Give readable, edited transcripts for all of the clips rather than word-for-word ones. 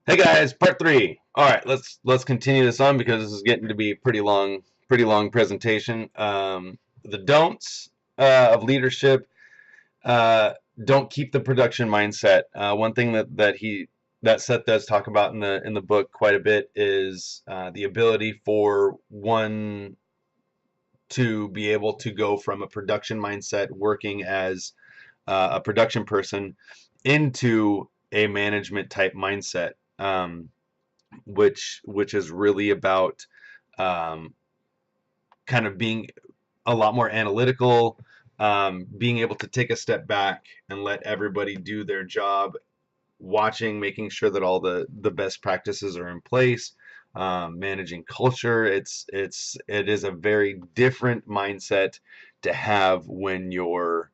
Hey guys, part three. All right, let's continue this on because this is getting to be a pretty long presentation. The don'ts of leadership. Uh, don't keep the production mindset. One thing that Seth does talk about in the book quite a bit is the ability for one to be able to go from a production mindset, working as a production person, into a management type mindset. Which is really about um, kind of being a lot more analytical, being able to take a step back and let everybody do their job, watching, making sure that all the best practices are in place, managing culture. It is a very different mindset to have when you're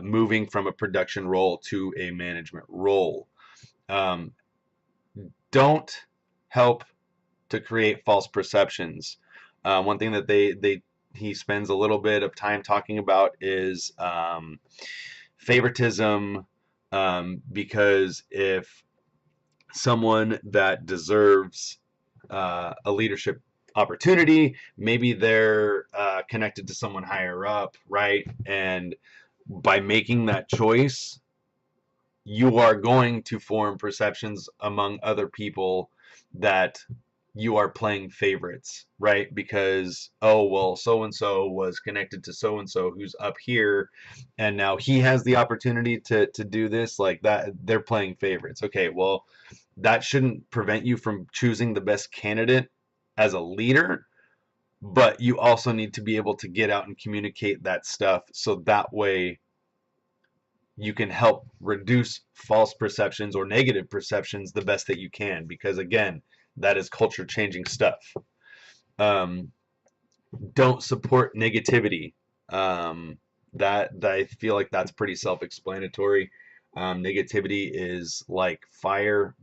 moving from a production role to a management role. Um, don't help to create false perceptions. One thing that he spends a little bit of time talking about is favoritism, because if someone that deserves a leadership opportunity, maybe they're connected to someone higher up, right? And by making that choice, you are going to form perceptions among other people that you are playing favorites, right? Because, oh, well, so and so was connected to so and so who's up here, and now he has the opportunity to do this, like that. They're playing favorites. Okay, well, that shouldn't prevent you from choosing the best candidate as a leader, but you also need to be able to get out and communicate that stuff so that way you can help reduce false perceptions or negative perceptions the best that you can, because again, that is culture changing stuff. um, don't support negativity. That I feel like that's pretty self-explanatory. Negativity is like fire.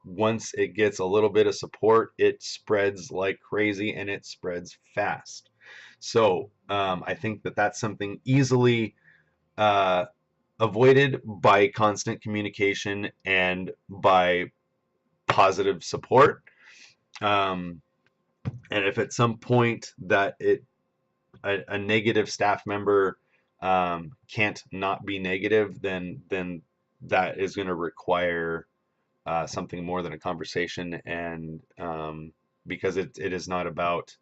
Once it gets a little bit of support, it spreads like crazy and it spreads fast. So I think that that's something easily uh, avoided by constant communication and by positive support. Um, and if at some point that a negative staff member can't not be negative, then that is going to require something more than a conversation, and because it is not about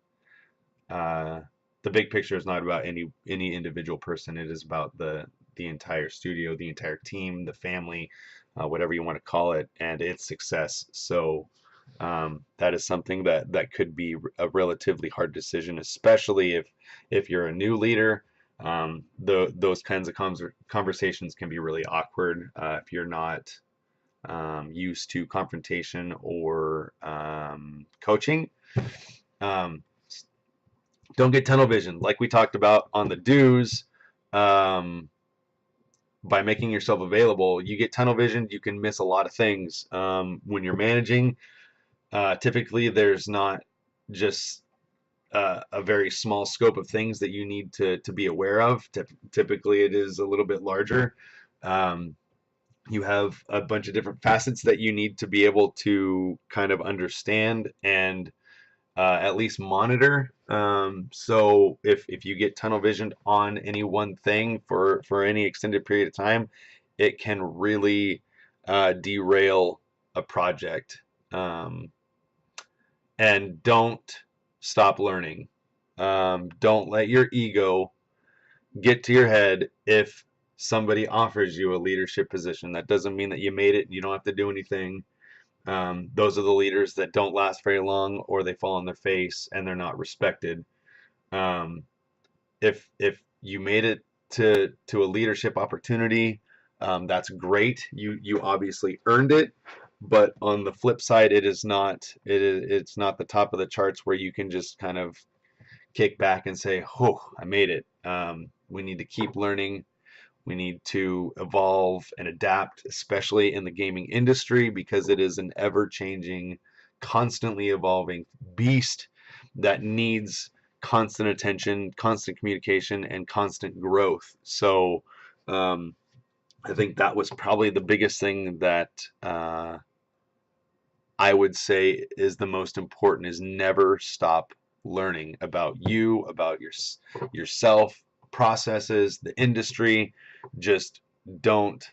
uh, the big picture is not about any individual person. It is about the entire studio, the entire team, the family, whatever you want to call it, and its success. So that is something that could be a relatively hard decision, especially if you're a new leader. Those kinds of conversations can be really awkward if you're not used to confrontation or coaching. Um, don't get tunnel vision, like we talked about on the do's. Um, by making yourself available, you get tunnel vision. You can miss a lot of things when you're managing. Typically, there's not just a very small scope of things that you need to be aware of. Typically, it is a little bit larger. Um, you have a bunch of different facets that you need to be able to kind of understand and at least monitor. So if you get tunnel visioned on any one thing for any extended period of time, it can really derail a project. Um, and don't stop learning. Don't let your ego get to your head if somebody offers you a leadership position. That doesn't mean that you made it and you don't have to do anything. Those are the leaders that don't last very long, or they fall on their face and they're not respected. Um, if you made it to a leadership opportunity, that's great. You obviously earned it. But on the flip side, it's not the top of the charts where you can just kind of kick back and say, "Oh, I made it." We need to keep learning. We need to evolve and adapt, especially in the gaming industry, because it is an ever-changing, constantly evolving beast that needs constant attention, constant communication, and constant growth. So, I think that was probably the biggest thing that I would say is the most important, is never stop learning about you, about yourself, processes, the industry. Just don't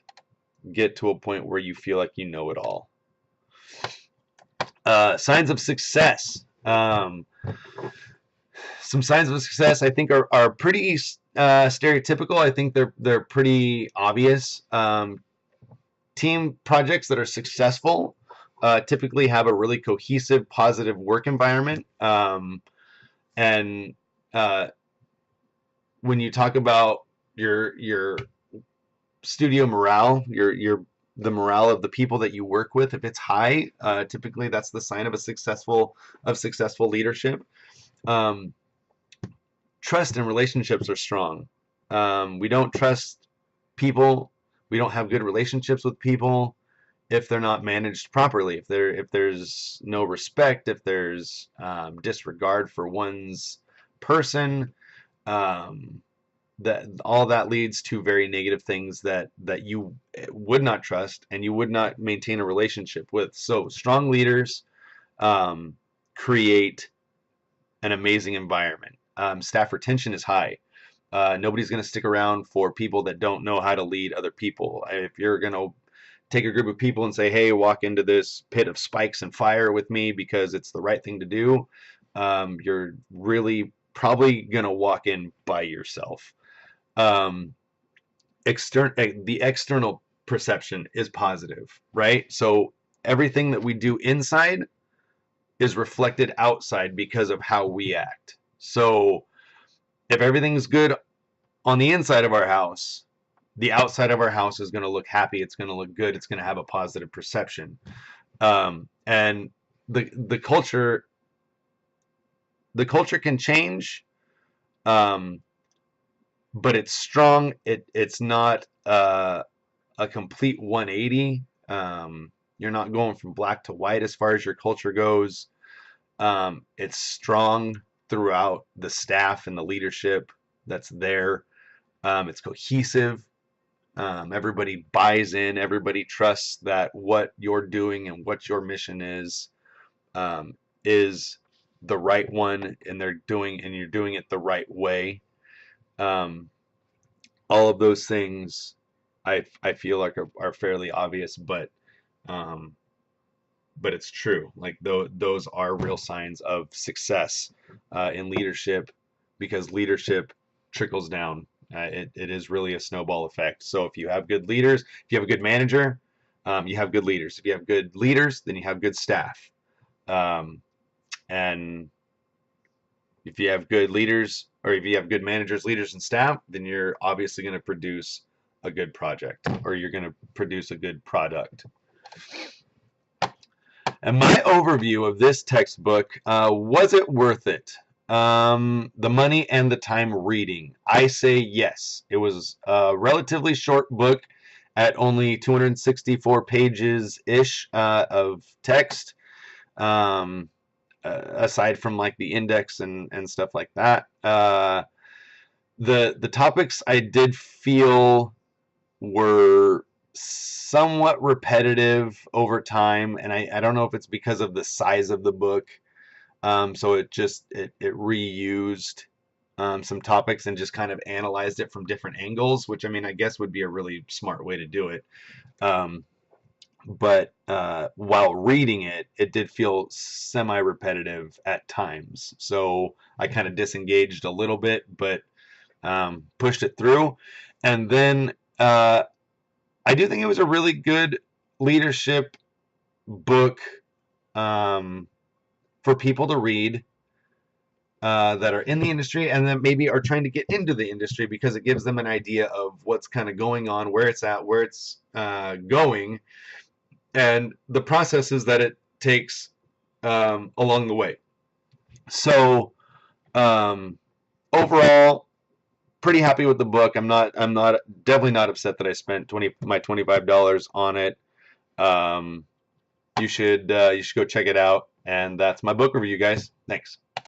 get to a point where you feel like you know it all. Signs of success. Some signs of success I think are pretty stereotypical. I think they're pretty obvious. Team projects that are successful typically have a really cohesive, positive work environment. And when you talk about your studio morale, the morale of the people that you work with, if it's high, typically that's the sign of successful leadership. Trust and relationships are strong. We don't trust people. We don't have good relationships with people if they're not managed properly. If there's no respect, if there's disregard for one's person, that all that leads to very negative things that you would not trust and you would not maintain a relationship with. So strong leaders create an amazing environment. Staff retention is high. Nobody's going to stick around for people that don't know how to lead other people. If you're going to take a group of people and say, hey, walk into this pit of spikes and fire with me because it's the right thing to do, you're really probably going to walk in by yourself. The external perception is positive, right? So everything that we do inside is reflected outside because of how we act. So if everything's good on the inside of our house, the outside of our house is going to look happy. It's going to look good. It's going to have a positive perception. And the culture can change, but it's strong. It's not a complete 180. You're not going from black to white as far as your culture goes. It's strong throughout the staff and the leadership that's there. It's cohesive. Everybody buys in. Everybody trusts that what you're doing and what your mission is the right one, and you're doing it the right way. All of those things I feel like are fairly obvious, but it's true. Like those are real signs of success in leadership, because leadership trickles down. It is really a snowball effect. So if you have good leaders, if you have a good manager, you have good leaders. If you have good leaders, then you have good staff. And if you have good leaders, or if you have good managers, leaders, and staff, then you're obviously going to produce a good project, or you're going to produce a good product. And my overview of this textbook, was it worth it? The money and the time reading. I say yes. It was a relatively short book at only 264 pages-ish of text, aside from like the index and stuff like that. The topics I did feel were somewhat repetitive over time, and I don't know if it's because of the size of the book. So it reused some topics and just kind of analyzed it from different angles, which I mean I guess would be a really smart way to do it. But while reading it, it did feel semi-repetitive at times. So I kind of disengaged a little bit, but pushed it through. And then I do think it was a really good leadership book for people to read that are in the industry and then maybe are trying to get into the industry, because it gives them an idea of what's kind of going on, where it's at, where it's going, and the processes that it takes along the way. So overall, pretty happy with the book. I'm definitely not upset that I spent my $25 on it. You should go check it out, and that's my book review, guys. Thanks.